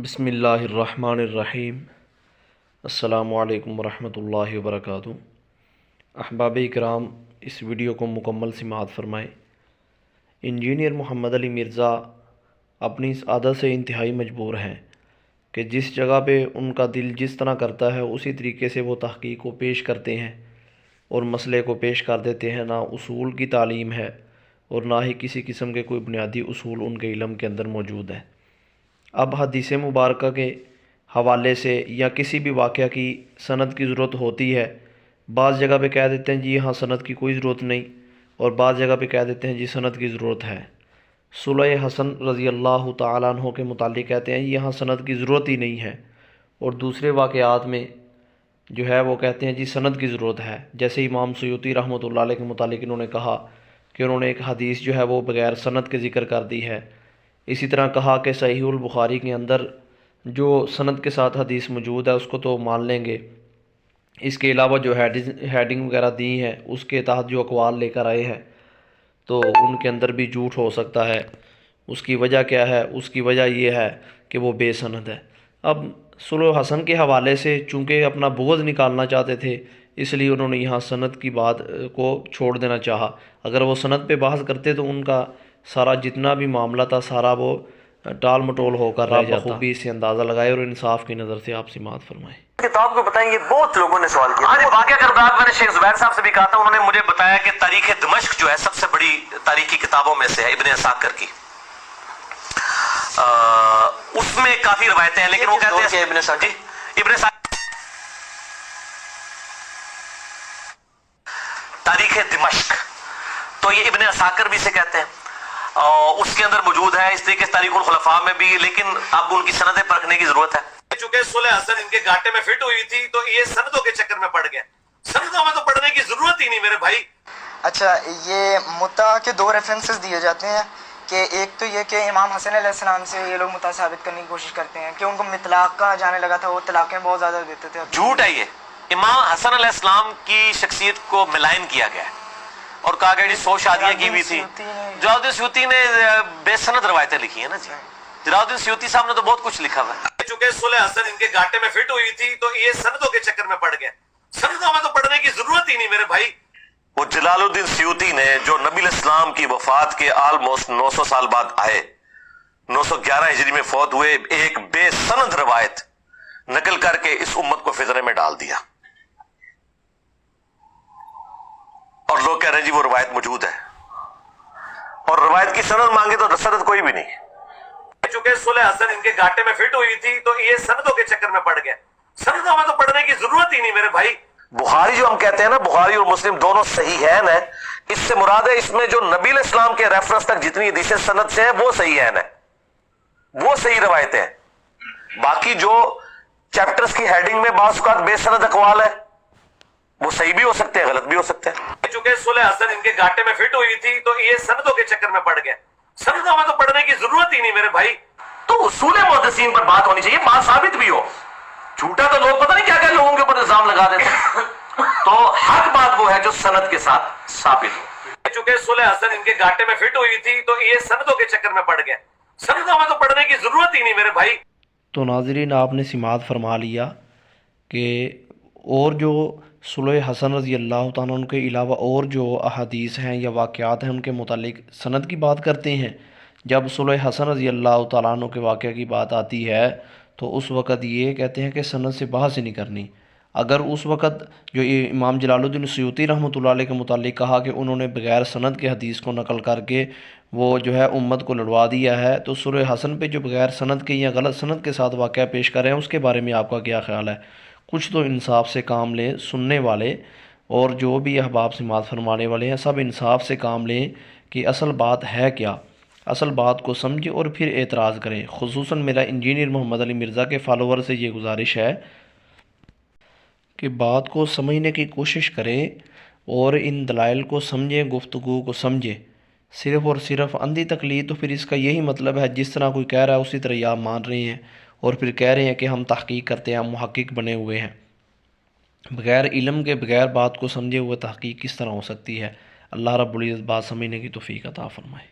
بسم اللہ الرحمن الرحیم۔ السلام علیکم ورحمۃ اللہ وبرکاتہ۔ احباب اکرام، اس ویڈیو کو مکمل سماعت فرمائیں۔ انجینئر محمد علی مرزا اپنی اس عادت سے انتہائی مجبور ہیں کہ جس جگہ پہ ان کا دل جس طرح کرتا ہے اسی طریقے سے وہ تحقیق کو پیش کرتے ہیں اور مسئلے کو پیش کر دیتے ہیں۔ نہ اصول کی تعلیم ہے اور نہ ہی کسی قسم کے کوئی بنیادی اصول ان کے علم کے اندر موجود ہے۔ اب حدیث مبارکہ کے حوالے سے یا کسی بھی واقعہ کی سند کی ضرورت ہوتی ہے، بعض جگہ پہ کہہ دیتے ہیں جی ہاں سند کی کوئی ضرورت نہیں، اور بعض جگہ پہ کہہ دیتے ہیں جی سند کی ضرورت ہے۔ صلح حسن رضی اللہ تعالیٰ عنہ کے متعلق کہتے ہیں یہاں سند کی ضرورت ہی نہیں ہے، اور دوسرے واقعات میں جو ہے وہ کہتے ہیں جی سند کی ضرورت ہے۔ جیسے امام سیوطی رحمۃ اللہ علیہ کے متعلق انہوں نے کہا کہ انہوں نے ایک حدیث جو ہے وہ بغیر سند کے ذکر کر دی ہے۔ اسی طرح کہا کہ صحیح البخاری کے اندر جو سند کے ساتھ حدیث موجود ہے اس کو تو مان لیں گے، اس کے علاوہ جو ہیڈنگ وغیرہ دی ہیں اس کے تحت جو اقوال لے کر آئے ہیں تو ان کے اندر بھی جھوٹ ہو سکتا ہے۔ اس کی وجہ کیا ہے؟ اس کی وجہ یہ ہے کہ وہ بے سند ہے۔ اب صلح حسن کے حوالے سے چونکہ اپنا بغض نکالنا چاہتے تھے، اس لیے انہوں نے یہاں سند کی بات کو چھوڑ دینا چاہا۔ اگر وہ سند پہ بحث کرتے تو ان کا سارا جتنا بھی معاملہ تھا سارا وہ ٹال مٹول ہو کر رہ جاتا۔ بخوبی سے اندازہ لگائے اور انصاف کی نظر سے آپ سماعت فرمائیں۔ کتاب کو بتائیں، یہ بہت لوگوں نے سوال کیا۔ آج واقعہ کردار میں نے شیخ زبیر صاحب سے بھی کہا تھا، انہوں نے مجھے بتایا کہ تاریخ دمشق جو ہے سب سے بڑی تاریخی کتابوں میں سے ہے، ابن عساکر کی۔ اس میں کافی روایتیں ہیں، لیکن وہ کہتے ہیں ابن عساکر تاریخ دمشق، تو یہ ابن عساکر بھی سے کہتے ہیں، اس کے اندر موجود ہے۔ اس طریقے سے تاریخ الخلفاء میں بھی، لیکن اب ان کی سندیں پرکھنے کی ضرورت ہے۔ چونکہ صلح حسن ان کے گھاٹے میں فٹ ہوئی تھی تو یہ سندوں کے چکر میں پڑ گئے۔ سندوں میں تو پڑھنے کی ضرورت ہی نہیں میرے بھائی۔ اچھا، یہ متع کے دو ریفرنسز دیے جاتے ہیں کہ ایک تو یہ کہ امام حسن علیہ السلام سے یہ لوگ متع ثابت کرنے کی کوشش کرتے ہیں کہ ان کو مطلاق کا جانے لگا تھا، وہ طلاقیں بہت زیادہ دیتے تھے۔ جھوٹ ہے یہ۔ امام حسن علیہ السلام کی شخصیت کو ملائن کیا گیا ہے اور کہا گیا جی 100 شادیاں کی ہوئی تھی۔ جلال الدین سیوطی نے بے سند روایتیں لکھی ہیں نا جی۔ جلال الدین سیوطی صاحب نے تو بہت کچھ لکھا ہوا ہے۔ چونکہ صلح حسن ان کے گھاٹے میں فٹ ہوئی تھی تو یہ سندوں کے چکر میں پڑ گئے۔ سندوں میں تو پڑھنے کی ضرورت ہی نہیں میرے بھائی۔ وہ جلال الدین سیوطی نے جو نبی الاسلام کی وفات کے آلموسٹ 900 سال بعد آئے، 911 ہجری میں فوت ہوئے، ایک بے سند روایت نقل کر کے اس امت کو فتنے میں ڈال دیا، اور لوگ کہہ رہے ہیں جی وہ روایت موجود ہے، اور روایت کی سند مانگے تو سند کوئی بھی نہیں۔ چونکہ صلح حسن ان کے گھاٹے میں فٹ ہوئی تھی تو یہ سندوں کے چکر میں پڑ گئے۔ سندوں میں تو پڑھنے کی ضرورت ہی نہیں میرے بھائی۔ بخاری جو ہم کہتے ہیں نا، بخاری اور مسلم دونوں صحیحین ہیں، اس سے مراد ہے اس میں جو نبی علیہ السلام کے ریفرنس تک جتنی حدیثیں سند سے ہیں وہ صحیحین ہیں، وہ صحیح روایتیں ہیں۔ باقی جو چیپٹرز کی ہیڈنگ میں بعض اوقات بے سند اقوال ہے، وہ صحیح بھی ہو سکتے ہیں، غلط بھی ہو سکتے ہیں۔ چونکہ صلح حسن ان کے گھاٹے میں فٹ ہوئی تھی تو یہ سندوں کے چکر میں پڑ گئے۔ سندوں میں تو پڑھنے کی ضرورت ہی نہیں میرے بھائی۔ تو اصول محدثین پر بات ہونی چاہیے، بات ثابت بھی ہو۔ جھوٹا تو لوگ پتہ نہیں کیا کیا لوگوں کے اوپر الزام لگا دیتے ہیں، تو حق بات وہ ہے جو سند کے ساتھ ثابت ہو۔ چونکہ صلح حسن ان کے گھاٹے میں فٹ ہوئی تھی تو یہ سندوں کے چکر میں پڑ گئے۔ سندوں میں تو پڑھنے کی ضرورت ہی نہیں میرے بھائی۔ تو ناظرین، آپ نے سماعت فرما لیا کہ اور جو صلح حسن رضی اللہ تعالیٰ عنہ کے علاوہ اور جو احادیث ہیں یا واقعات ہیں ان کے متعلق سند کی بات کرتے ہیں۔ جب صلح حسن رضی اللہ تعالیٰ عنہ کے واقعہ کی بات آتی ہے تو اس وقت یہ کہتے ہیں کہ سند سے بحث ہی نہیں کرنی۔ اگر اس وقت جو امام جلال الدین سیوطی رحمۃ اللہ علیہ کے متعلق کہا کہ انہوں نے بغیر سند کے حدیث کو نقل کر کے وہ جو ہے امت کو لڑوا دیا ہے، تو صلح حسن پہ جو بغیر سند کے یا غلط سند کے ساتھ واقعہ پیش کر رہے ہیں اس کے بارے میں آپ کا کیا خیال ہے؟ کچھ تو انصاف سے کام لیں سننے والے، اور جو بھی احباب سماعت فرمانے والے ہیں سب انصاف سے کام لیں کہ اصل بات ہے کیا، اصل بات کو سمجھیں اور پھر اعتراض کریں۔ خصوصاً میرا انجینئر محمد علی مرزا کے فالوور سے یہ گزارش ہے کہ بات کو سمجھنے کی کوشش کریں اور ان دلائل کو سمجھیں، گفتگو کو سمجھیں۔ صرف اور صرف اندھی تقلید تو پھر اس کا یہی مطلب ہے جس طرح کوئی کہہ رہا ہے اسی طرح یہ آپ مان رہے ہیں اور پھر کہہ رہے ہیں کہ ہم تحقیق کرتے ہیں، ہم محقق بنے ہوئے ہیں۔ بغیر علم کے بغیر بات کو سمجھے ہوئے تحقیق کس طرح ہو سکتی ہے؟ اللہ رب العزت بات سمجھنے کی توفیق عطا فرمائے۔